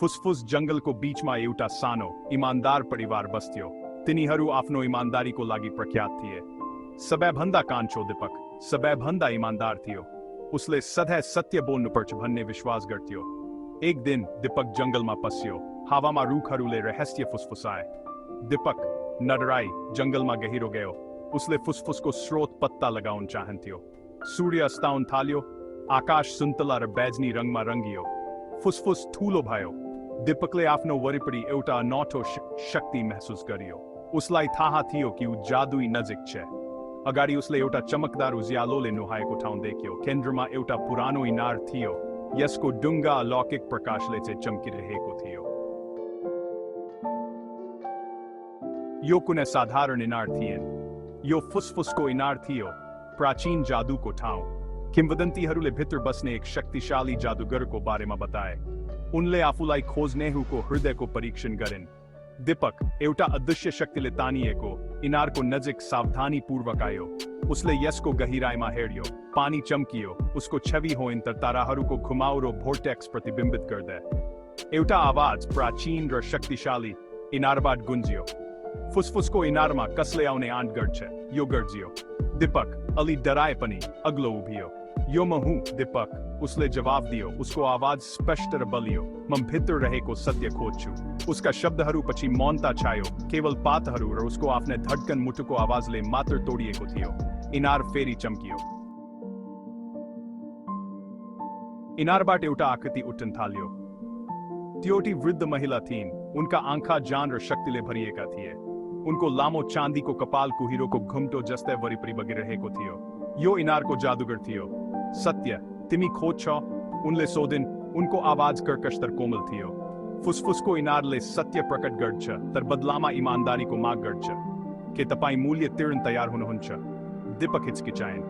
फुसफुस जंगलको बीचमा एउटा सानो इमानदार परिवार बस्थ्यो। तिनीहरू आफ्नो इमानदारीको लागि प्रख्यात थिए। सबैभन्दा कान्छो दीपक सबैभन्दा इमानदार थियो। उसले सधैँ सत्य बोल्नुपर्छ भन्ने विश्वास गर्थ्यो। एक दिन दीपक जंगलमा पस्यो। हावामा रुखहरूले रहस्य फुसफुसाए। दीपक नडराई जंगलमा गहिरो गयो। उसले फुसफुसको स्रोत पत्ता लगाउन चाहन्थ्यो। सूर्य अस्ताउन थाल्यो। आकाश सुन्तला र बैजनी रङमा रङ्गियो। फुसफुस ठूलो भयो। दीपकले आफ्नो वरिपरि एउटा अनौठो शक्ति महसुस गर्यो। उसलाई थाहा थियो कि ऊ जादुई नजिक छ। अगाडि उसले एउटा चमकदार उज्यालोले नुहाएको ठाउँ देख्यो। केन्द्रमा एउटा पुरानो इनार थियो। यसको डुङ्गा अलौकिक प्रकाशले चाहिँ चम्किरहेको थियो। यो कुनै साधारण इनार थिएन। यो फुसफुसको इनार थियो। प्राचीन जादुको ठाउँ। किंवदन्तीहरूले भित्र बस्ने एक शक्तिशाली जादुगरको बारेमा बताए। उनले आफूलाई खोज्नेहरूको हृदयको परीक्षण गरिन्। दीपक एउटा अदृश्य शक्तिले तानिएको इनारको नजिक सावधानीपूर्वक आयो। उसले यसको गहिराइमा हेर्यो। पानी चम्कियो। उसको छवि होइन तर ताराहरूको घुमाउरो भोर्टेक्स प्रतिबिम्बित गर्दै। एउटा आवाज प्राचीन र शक्तिशाली इनारबाट गुन्जियो। फुसफुसको इनारमा कसले आउने आँट गर्छ? यो गर्जियो। दीपक अलि डराए पनि अग्लो उभियो। यो म हुँ दीपक, उसले जवाब दियो। उसको आवाज स्पष्ट र बलियो। म भित्र रहेको सत्य खोज्छु। उसका शब्दहरू पछि मौनता छायो। केवल पातहरू र उसको आफ्नै धड्कन मुटुको आवाजले मात्र तोडिएको थियो। इनार फेरि चम्कियो। इनारबाट एउटा आकृति उठ्न थाल्यो। त्यो एउटी वृद्ध महिला थिइन्। उनका आँखा जान र शक्तिले भरिएका थिए। उनको लामो चाँदीको कपाल कुहिरोको घुम्टो जस्तै वरिपरि बगिरहेको थियो। यो इनारको जादुगर थियो। सत्य तिमी खोज्छौ? उनले सोधिन्। उनको आवाज कर्कश तर कोमल थियो। फुसफुसको इनारले सत्य प्रकट गर्छ तर बदलामा इमानदारीको माग गर्छ। के तपाईँ मूल्य तिर्न तयार हुनुहुन्छ? दीपक हिचकिचाएन।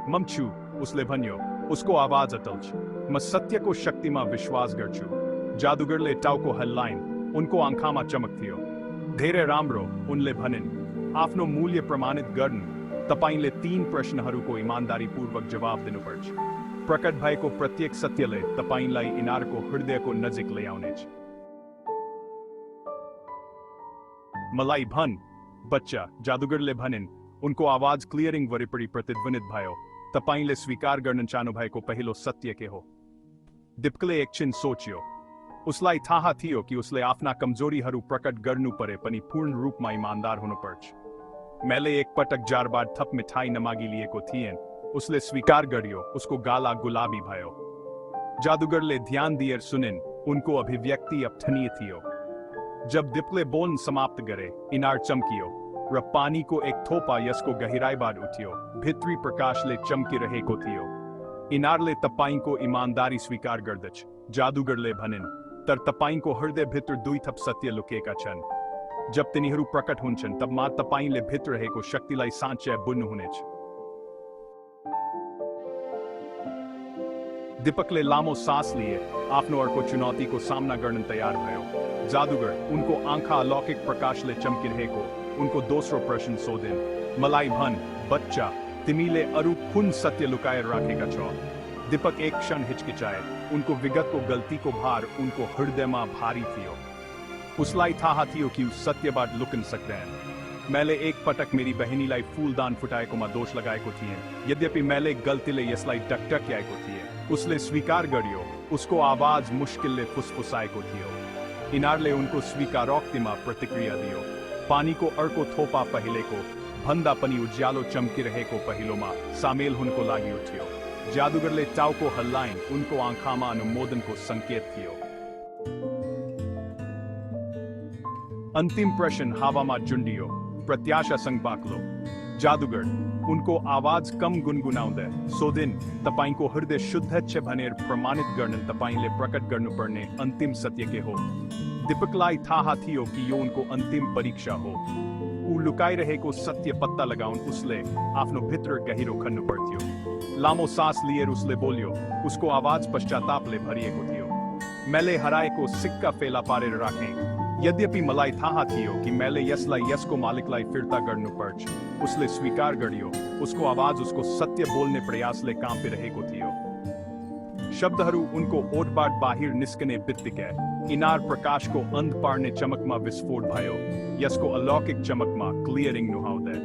म छु, उसले भन्यो। उसको आवाज अटल छ। म सत्यको शक्तिमा विश्वास गर्छु। जादुगरले टाउको हल्लाइन्। उनको आँखामा चमक थियो। धेरै राम्रो, उनले भनिन्। आफ्नो मूल्य प्रमाणित गर्नु तपाईले 3 प्रश्नहरूको इमानदारीपूर्वक जवाब दिनुपर्छ। प्रकट भएको प्रत्येक सत्यले तपाईलाई इनारको हृदयको नजिक ल्याउनेछ। मलाई भन् बच्चा, जादुगरले भनिन्। उनको आवाज क्लियरिङ वरिपरि प्रतिध्वनित भयो। तपाईले स्वीकार गर्न चाहनुभएको पहिलो सत्य के हो? दीपकले एकछिन सोच्यो। उसलाई थाहा थियो कि उसले आफ्ना कमजोरीहरू प्रकट गर्नु परे पनि पूर्ण रूपमा इमानदार हुनुपर्छ। मैले एक पटक जारबाट थप मिठाई नमागी लिएको थिएन। उसले स्वीकार गर्यो। उसको गाला गुलाबी भयो। जादुगरले ध्यान दिएर सुनिन्। उनको अभिव्यक्ति अप्ठनीय थियो। जब दीपकले बोल्न समाप्त गरे, इनार चम्कियो र पानीको एक थोपा यसको गहिराइबाट उठ्यो। भित्री प्रकाशले चम्किरहेको थियो। इनारले तपाईको इमानदारी स्वीकार गर्दछ, जादुगरले भनिन्। तर तपाईको हृदयभित्र 2 थप सत्य लुकेका छन्। जब तिनीहरू प्रकट हुन्छन् तब मात्र तपाईले भित्र रहेको शक्तिलाई साँच्चै बुझ्नुहुनेछ। दीपकले लामो सास लिए। आफ्नो अर्को चुनौतीको सामना गर्न तयार भयो। जादुगर उनको आँखा अलौकिक प्रकाशले चम्किरहेको उनको दोस्रो प्रश्न सोधिन्। मलाई भन् बच्चा, तिमीले अरू कुन सत्य लुकाएर राखेका छौ? दीपक एक क्षण हिचकिचाए। उनको विगतको गल्तीको भार उनको हृदयमा भारी थियो। उसलाई थाहा थियो कि उस सत्यबाट लुक्न सक्दैन। मैले एक पटक मेरी बहिनीलाई फूलदान फुटाएकोमा दोष लगाएको थिएँ। यद्यपि मैले गल्तीले यसलाई टकटक्याएको थिएँ। उसले स्वीकार गर्यो। उसको आवाज मुश्किलले फुसफुसाएको थियो। इनारले उनको स्वीकारोक्तिमा प्रतिक्रिया दियो। पानीको अर्को थोपा पहिलेको भन्दा पनि उज्यालो चम्किरहेको पहिलोमा सामेल हुनको लागि उठ्यो। जादुगरले टाउको हल्लाइन्। उनको आँखामा अनुमोदनको सङ्केत थियो। अन्तिम प्रश्न हावामा झुन्डियो। प्रत्याशासँग बाक्लो। जादुगर उनको आवाज कम गुनगुनाउँदै सोधिन्। तपाईको हृदय शुद्ध छ भनेर प्रमाणित गर्न तपाईले प्रकट गर्नुपर्ने अन्तिम सत्य के हो? दीपकलाई थाहा थियो कि यो उनको अन्तिम परीक्षा हो। ऊ लुकाइरहेको सत्य पत्ता लगाउन उसले आफ्नो भित्र गहिरो खन्नु पर्थ्यो। लामो सास लिएर उसले बोल्यो। उसको आवाज पश्चातापले भरिएको थियो। मैले हराएको सिक्का फेला पारेर राखेँ। यद्यपि मलाई थाहा थियो कि मैले यसलाई यसको मालिकलाई फिर्ता गर्नुपर्छ। उसले स्वीकार गर्यो। उसको आवाज उसको सत्य बोल्ने प्रयासले काँपिरहेको थियो। શબ્દહરુ ઉनको ઓટબાટ બાહિર નિસ્કને બિત્તિકે ઇનાર પ્રકાશકો અંધ પાડને ચમકમાં વિસ્ફોટ ભયો યસકો અલૌકિક ચમકમાં ક્લિયરિંગ નુહાવદે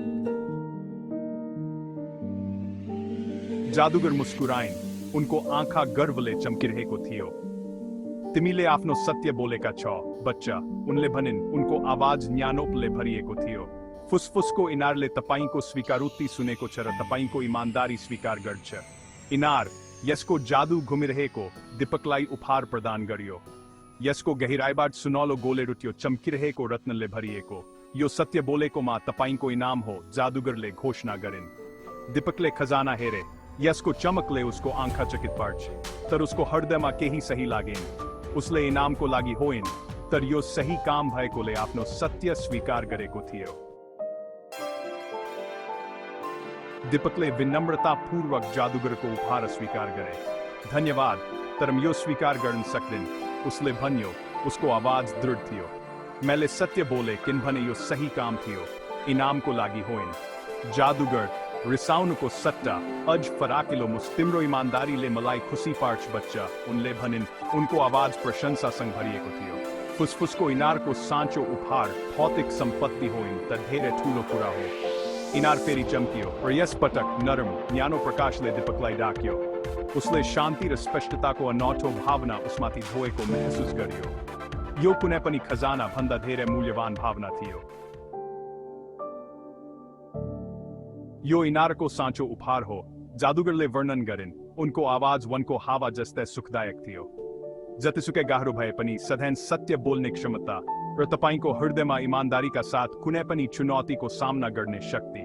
જાદુગર મુસ્કુરાઈન उनको आंखा गर्व ले चमकी रहे को थियो तिमीले आफ्नो सत्य बोलेका छ बच्चा उनले भनिन् उनको आवाज ज्ञानोपले भरिएको थियो फुसफुसको इनारले तपाईको स्वीकारोक्ति सुनेको छ र तपाईको इमानदारी स्वीकार गर्छ इनार यसको जादु घुमिरहेको दीपकलाई उपहार प्रदान गर्यो यसको गहिराईबाट सुनौलो गोलेरुट्यो चम्किरहेको रत्नले भरिएको यो सत्य बोलेकोमा तपाईको इनाम हो जादुगरले घोषणा गरिन् दीपकले खजाना हेरे यसको चमकले उसको आंखा चकित पार्छ तर उसको हृदयमा केही सही लागेन उसले इनामको लागि होइन तर यो सही काम भएकोले आफ्नो सत्य स्वीकार गरेको थियो दीपकले विनम्रतापूर्वक जादुगरको उपहार स्वीकार गरे धन्यवाद तर म यो स्वीकार गर्न सक्दिन उसले भन्यो उसको आवाज दृढ थियो मैले सत्य बोले किनभने यो सही काम थियो इनामको लागि होइन जादुगर रिसाउनुको सट्टा अझ फराकिलो तिम्रो इमानदारीले मलाई खुसी पार्छ बच्चा उनले भनिन् उनको आवाज प्रशंसासँग भरिएको थियो फुसफुसको इनारको साँचो उपहार भौतिक सम्पत्ति होइन त धेरै ठुलो कुरा हो इनार फेरि चम्कियो र यस पटक नरम न्यानो प्रकाशले दीपकलाई ढाक्यो उसले शान्ति र स्पष्टताको अनौठो भावना उसमाथि धोएको महसुस गर्यो यो कुनै पनि खजाना भन्दा धेरै मूल्यवान भावना थियो यो इनारको साँचो उपहार हो जादुगरले वर्णन गरिन् उनको आवाज वनको हावा जस्तै सुखदायक थियो जतिसुकै गाह्रो भए पनि सधैँ सत्य बोल्ने क्षमता र तपाईको हृदयमा इमानदारीका साथ कुनै पनि चुनौतीको सामना गर्ने शक्ति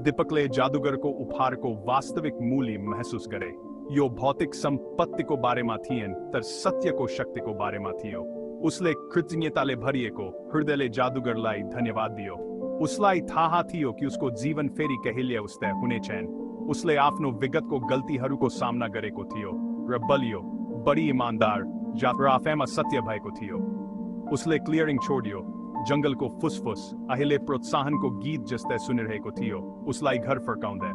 दीपकले जादुगरको उपहारको वास्तविक मूल्य महसुस गरे यो भौतिक सम्पत्तिको बारेमा थिएन तर सत्यको शक्तिको बारेमा थियो उसले कृतज्ञताले भरिएको हृदयले जादुगरलाई धन्यवाद दियो उसलाई थाहा थियो कि उसको जीवन फेरि कहिले उस्तै हुनेछन् उसले आफ्नो विगतको गल्तीहरूको सामना गरेको थियो र बलियो बढी इमानदार र आफैमा सत्य भएको थियो उसले क्लियरिङ छोड्यो जंगलको फुसफुस अहिले प्रोत्साहनको गीत जस्तै सुनिरहेको थियो उसलाई घर फर्काउँदै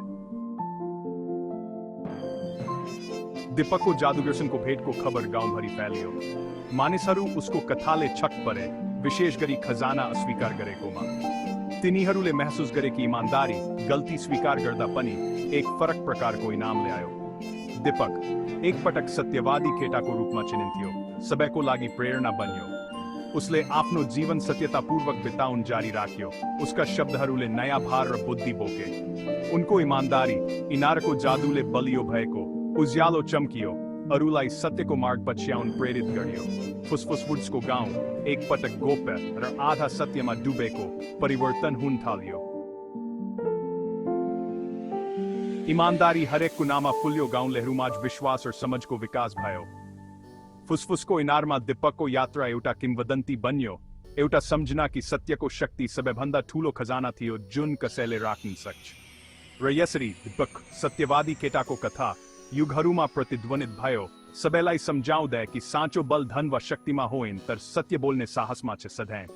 दीपकको जादुगरसँगको भेटको खबर गाउँभरि फैलियो मानिसहरू उसको कथाले छक परे विशेष गरी खजाना अस्वीकार गरेकोमा तिनीहरूले महसुस गरे कि इमानदारी गल्ती स्वीकार गर्दा पनि एक फरक प्रकारको इनाम ल्यायो दीपक एक पटक सत्यवादी केटाको रूपमा चिनिन्थ्यो सबैको लागि प्रेरणा बन्यो उसले आफ्नो जीवन सत्यतापूर्वक बिताउन जारी राख्यो उसका शब्दहरूले नयाँ भार र बुद्धि बोके उनको इमानदारी इनारको जादुले बलियो भएको उज्यालो चम्कियो अरूलाई सत्यको मार्ग पछ्याउन प्रेरित गर्यो फुसफुस वुड्सको गाउँ एक पटक गोप्य र आधा सत्यमा डुबेको परिवर्तन हुन थाल्यो इमानदारी हरेक कुनामा फुल्यो गाउँलेहरूमाझ विश्वास र समझको विकास भयो फुसफुसको इनारमा दीपकको यात्रा एउटा किंवदन्ती बन्यो एउटा सम्झना कि सत्यको शक्ति सबैभन्दा ठुलो खजाना थियो जुन कसैले राख्न सक्छ र यसरी दीपक सत्यवादी केटाको कथा युगहरूमा प्रतिध्वनित भयो सबैलाई सम्झाउँदै कि साँचो बल धन वा शक्तिमा होइन तर सत्य बोल्ने साहसमा छ सधैँ